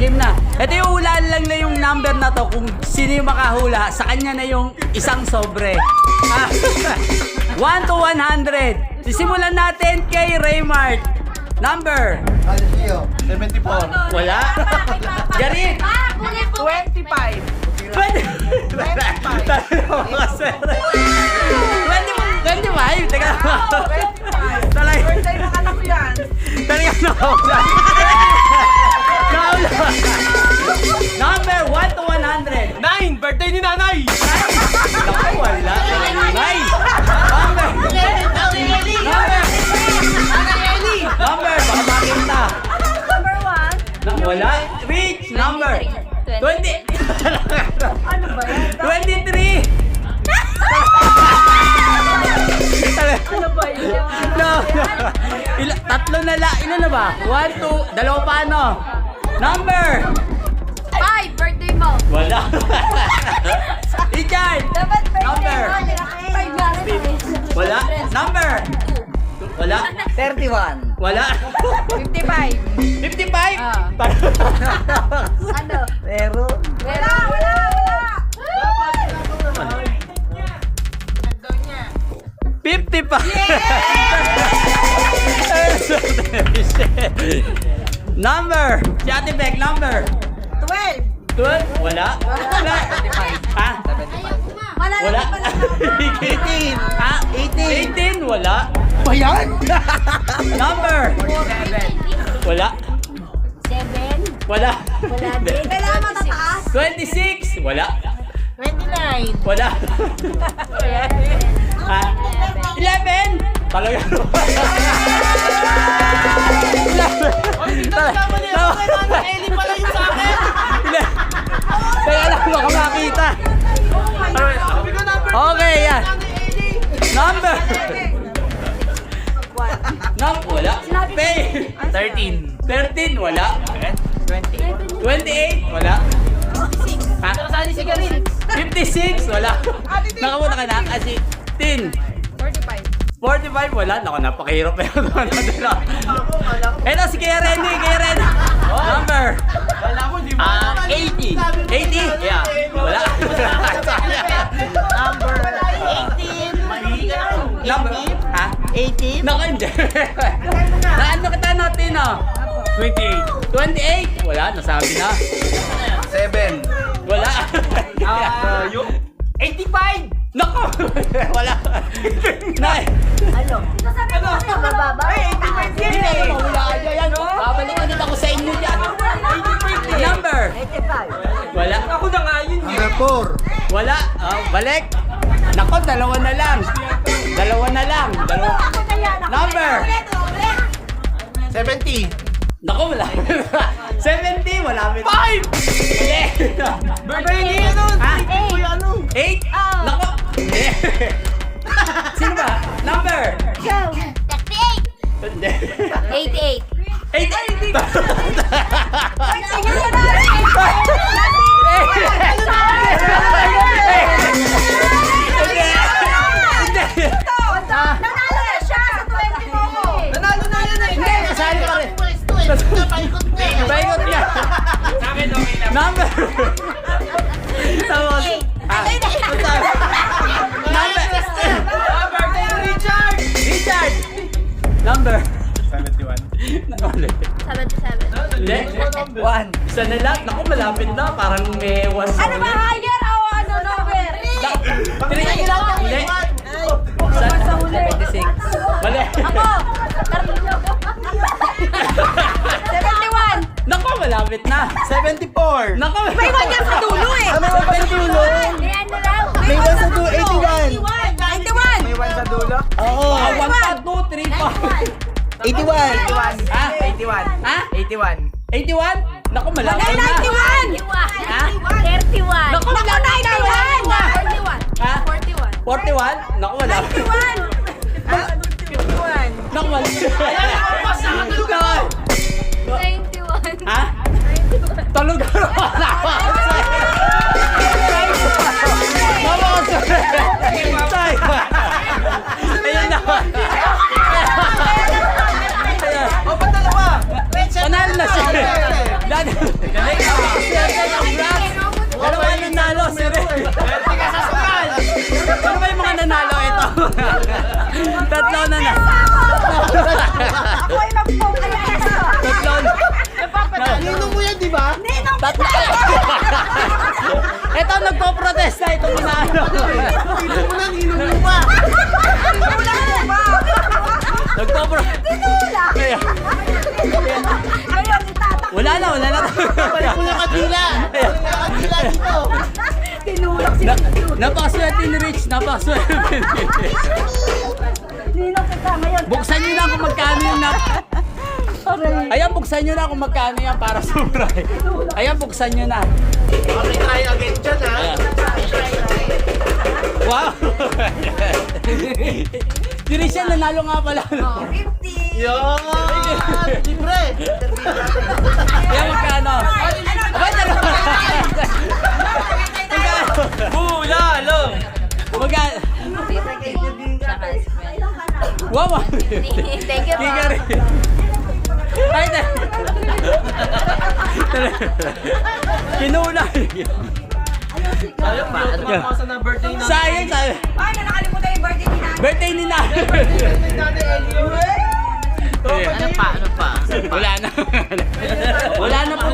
Game na. Ito yung hulaan lang na yung number na to. Kung sino yung makahula, sa kanya na yung isang sobre. 1 to 100. Sisimulan natin kay Raymart. Number. 74. Wala. Gary. 25. 25. Teka. 25. Talaga. Birthday ng anak ko yan. Talaga nakawala. Number 1 to 100. 9! Birthday ni nanay! Naku, wala. Nine. Number, baka makita. Number 1. Wala. Reach. Number. 20. Ano ba yan? 23. Ano ba yan? No. Tatlo na la. Ilan na ba? 1, 2. Dalawa pa ano? Number. 5. Birthday mo. Wala. Richard. Dapat birthday Number. mo. 5 nga rin. Wala. Number. Wala. 31. Wala. 55. 55? Ah. Ano? Pero, Wala. 55. Number. Si Ate Beck, number. 12. 12? Wala. Ha? Wala. 18. Ha? 18. Wala. Bayan? Number. Wala. 7. Wala. Wala din. Kailangan matataas. 26. Wala. 29. Wala. Ha? 11. Talaga. 11. Eli pala yun sa akin! Kaya lang baka makita. Okay, yan. Number. Wala. Pay. 13. 13. Wala. 28. Wala. Ha? Saan si Garin? 56. Wala. Nakamunta ka na. Kasi 10. 45. 45. Wala. Naku, napakahirap na yun. Ito si Kuya Renny. Number. Wala ko, di 80. 80? Yeah. Wala. Number 18. Number. Ha? 18. Naku, hindi. Naano kita natin, oh? 28. 28? Wala, nasabi na. 7. Wala. Yung 85! Naku! Wala. Nay. Ano? Nasabi mo kasi mababa. Hindi na mahula kayo yan. Babalik ulit ako sa inyo yan. Number. 85. Wala. Ako na nga yun. Number 4. Wala. Balik. Naku, dalawa na lang. Dalawa. Number. 70. Naku, wala. 70, wala. 5! Hindi. Birthday ni ano? Ha? Uy, ano? 8? Naku. Hindi. Sino ba? Number. Go. 38. Hindi. 88. 8. Nanalo na siya sa 20 mo. Nanalo na yan eh! Hindi, kasali pa rin. Baikot niya. Number. Tapos. Number. Birthday ni Richard! Richard. Number. 71. Ulit. 77. Hindi. 1. Isa na lang. Naku, malapit na. Parang may one. Ano ba higher o ano number? Hindi. Sa huli. 76. Mali. Ako. 71. Naku, malapit na. 74. Naku, May iwan yan sa dulo eh. Ano ba ba yung dulo? Ayan na lang. May 1 sa dulo. 81. 91. May 1 sa dulo? Oo. 1 pa, 2, 3 pa. 81. Ha? 81. Ha? 81. 81? Naku, malapit na. 91. Ha? 31. Naku, malapit na. 41. Ha? 41. 41? Naku, malapit. 91. Naku, malapit. Naku. 91. Ha? Talog ka Ayun na. O, ba't dalawa? Panalo na siya. na. Ako ay mag-phone. Ayan. Tatlo. Ninong mo yan, di ba? Ninong Tatlo. Ito, nagpo-protesta. Ito muna ano. Ninong mo na, ninong mo pa. Tinula mo ba? Nagpo-protesta. Tinula. Ngayon, itatak. Wala na. Balik mo na kadila. Balik mo na kadila dito. Tinulak si Napakaswerte ni Rich. Napakaswerte ni Rich. Ninong kita ngayon. Buksan nyo na kung magkano yung Ayan, buksan nyo na kung magkano yan para sobra. Ayan, buksan nyo na. Okay, try again dyan, ha? Ayan. Wow! Si Rich yan, nanalo nga pala. 50. Yun! Libre! Ayan, magkano? Abay, dalawa. Bulalo! Magkano? Wow! Thank you, Kika rin. Ay, Kinuna. Alam mo, tumapasa na birthday na. Sayang. Ay, nakalimutan yung birthday ni Nanay. Birthday ni na. Nanay Elio. Ano pa? Wala na. Wala na po.